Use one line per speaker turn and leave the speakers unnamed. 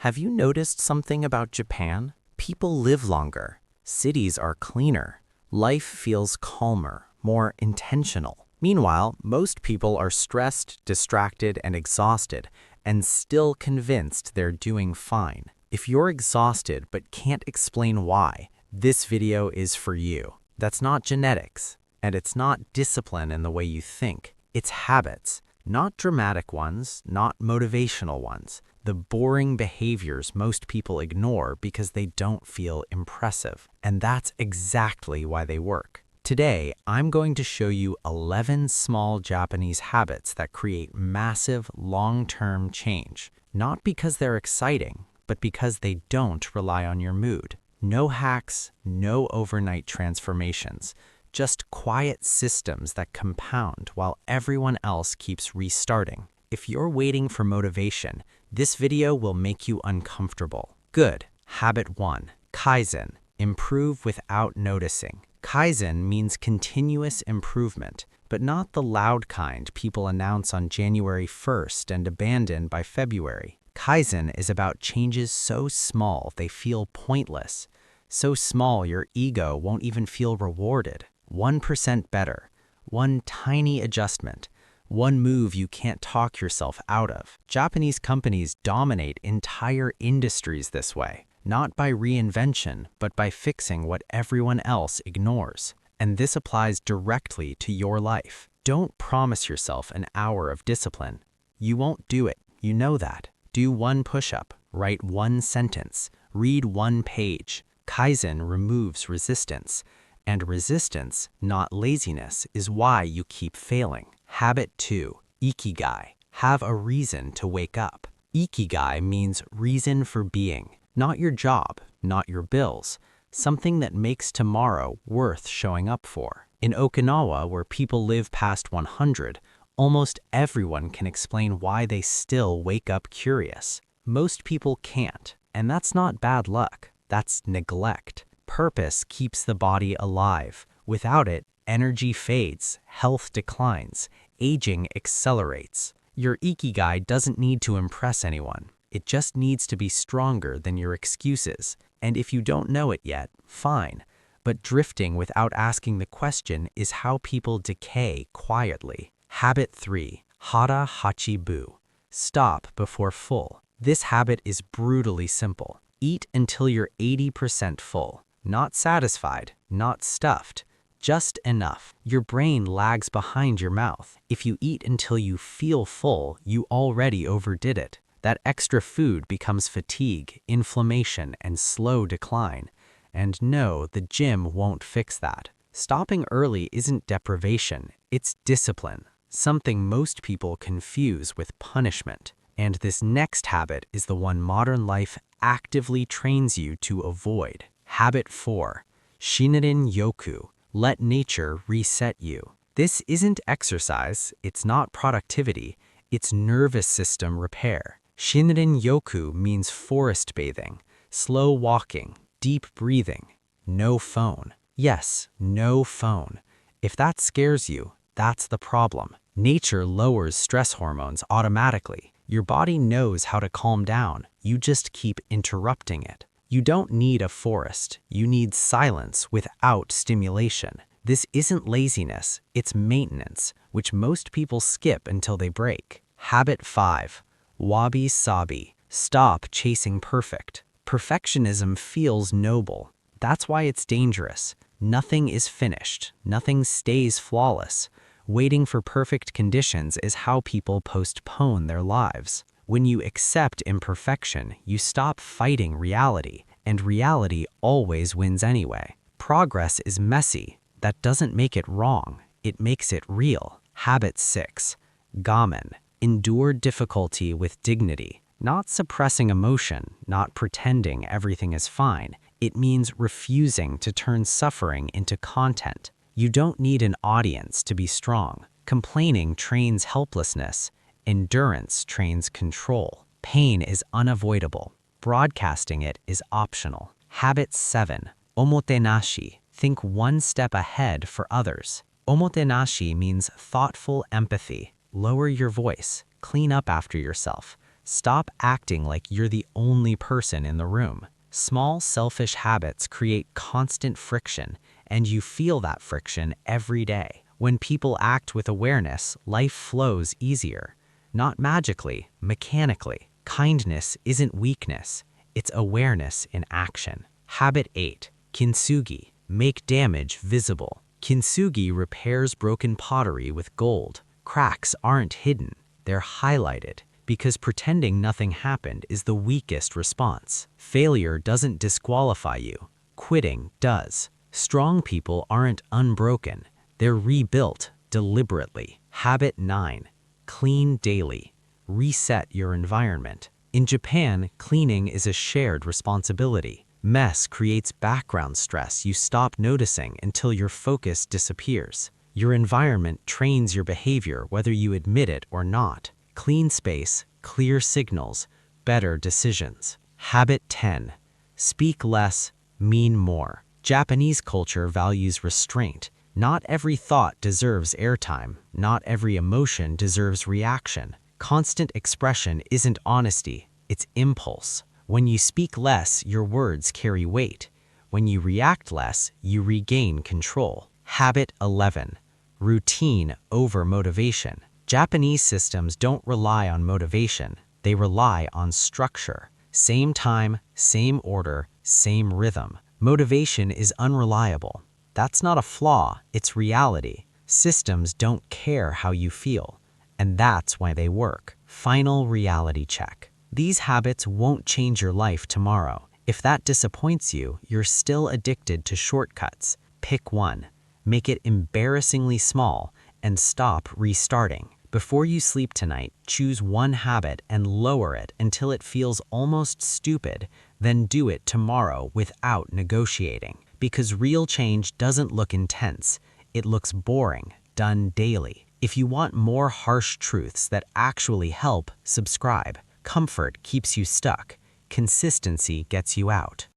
Have you noticed something about Japan? People live longer, cities are cleaner, life feels calmer, more intentional. Meanwhile, most people are stressed, distracted, and exhausted, and still convinced they're doing fine. If you're exhausted but can't explain why, this video is for you. That's not genetics, and it's not discipline in the way you think. It's habits, not dramatic ones, not motivational ones. The boring behaviors most people ignore because they don't feel impressive. And that's exactly why they work. Today, I'm going to show you 11 small Japanese habits that create massive, long-term change. Not because they're exciting, but because they don't rely on your mood. No hacks, no overnight transformations. Just quiet systems that compound while everyone else keeps restarting. If you're waiting for motivation, this video will make you uncomfortable. Good. Habit 1. Kaizen. Improve without noticing. Kaizen means continuous improvement, but not the loud kind people announce on January 1st and abandon by February. Kaizen is about changes so small they feel pointless. So small your ego won't even feel rewarded. 1% better. One tiny adjustment. One move you can't talk yourself out of. Japanese companies dominate entire industries this way, not by reinvention, but by fixing what everyone else ignores. And this applies directly to your life. Don't promise yourself an hour of discipline. You won't do it. You know that. Do one push-up, write one sentence, read one page. Kaizen removes resistance. And resistance, not laziness, is why you keep failing. Habit 2. Ikigai. Have a reason to wake up. Ikigai means reason for being. Not your job, not your bills. Something that makes tomorrow worth showing up for. In Okinawa, where people live past 100, almost everyone can explain why they still wake up curious. Most people can't, and that's not bad luck. That's neglect. Purpose keeps the body alive. Without it, energy fades, health declines, aging accelerates. Your Ikigai doesn't need to impress anyone. It just needs to be stronger than your excuses. And if you don't know it yet, fine. But drifting without asking the question is how people decay quietly. Habit 3. Hara Hachi Bu. Stop before full. This habit is brutally simple. Eat until you're 80% full. Not satisfied, not stuffed, just enough. Your brain lags behind your mouth. If you eat until you feel full, you already overdid it. That extra food becomes fatigue, inflammation, and slow decline. And no, the gym won't fix that. Stopping early isn't deprivation, it's discipline. Something most people confuse with punishment. And this next habit is the one modern life actively trains you to avoid. Habit 4. Shinrin-yoku. Let nature reset you. This isn't exercise, it's not productivity, it's nervous system repair. Shinrin-yoku means forest bathing, slow walking, deep breathing, no phone. Yes, no phone. If that scares you, that's the problem. Nature lowers stress hormones automatically. Your body knows how to calm down, you just keep interrupting it. You don't need a forest, you need silence without stimulation. This isn't laziness, it's maintenance, which most people skip until they break. Habit 5. Wabi-sabi. Stop chasing perfect. Perfectionism feels noble. That's why it's dangerous. Nothing is finished, nothing stays flawless. Waiting for perfect conditions is how people postpone their lives. When you accept imperfection, you stop fighting reality, and reality always wins anyway. Progress is messy. That doesn't make it wrong. It makes it real. Habit 6. Gamen. Endure difficulty with dignity. Not suppressing emotion, not pretending everything is fine. It means refusing to turn suffering into content. You don't need an audience to be strong. Complaining trains helplessness. Endurance trains control. Pain is unavoidable. Broadcasting it is optional. Habit 7. Omotenashi. Think one step ahead for others. Omotenashi means thoughtful empathy. Lower your voice. Clean up after yourself. Stop acting like you're the only person in the room. Small selfish habits create constant friction, and you feel that friction every day. When people act with awareness, life flows easier. Not magically, mechanically. Kindness isn't weakness, it's awareness in action. Habit 8. Kintsugi. Make damage visible. Kintsugi repairs broken pottery with gold. Cracks aren't hidden, they're highlighted, because pretending nothing happened is the weakest response. Failure doesn't disqualify you, quitting does. Strong people aren't unbroken, they're rebuilt deliberately. Habit 9. Clean daily. Reset your environment. In Japan, cleaning is a shared responsibility. Mess creates background stress you stop noticing until your focus disappears. Your environment trains your behavior whether you admit it or not. Clean space, clear signals, better decisions. Habit 10. Speak less, mean more. Japanese culture values restraint. Not every thought deserves airtime. Not every emotion deserves reaction. Constant expression isn't honesty, it's impulse. When you speak less, your words carry weight. When you react less, you regain control. Habit 11. Routine over motivation. Japanese systems don't rely on motivation, they rely on structure. Same time, same order, same rhythm. Motivation is unreliable. That's not a flaw, it's reality. Systems don't care how you feel, and that's why they work. Final reality check. These habits won't change your life tomorrow. If that disappoints you, you're still addicted to shortcuts. Pick one. Make it embarrassingly small and stop restarting. Before you sleep tonight, choose one habit and lower it until it feels almost stupid, then do it tomorrow without negotiating. Because real change doesn't look intense, it looks boring, done daily. If you want more harsh truths that actually help, subscribe. Comfort keeps you stuck. Consistency gets you out.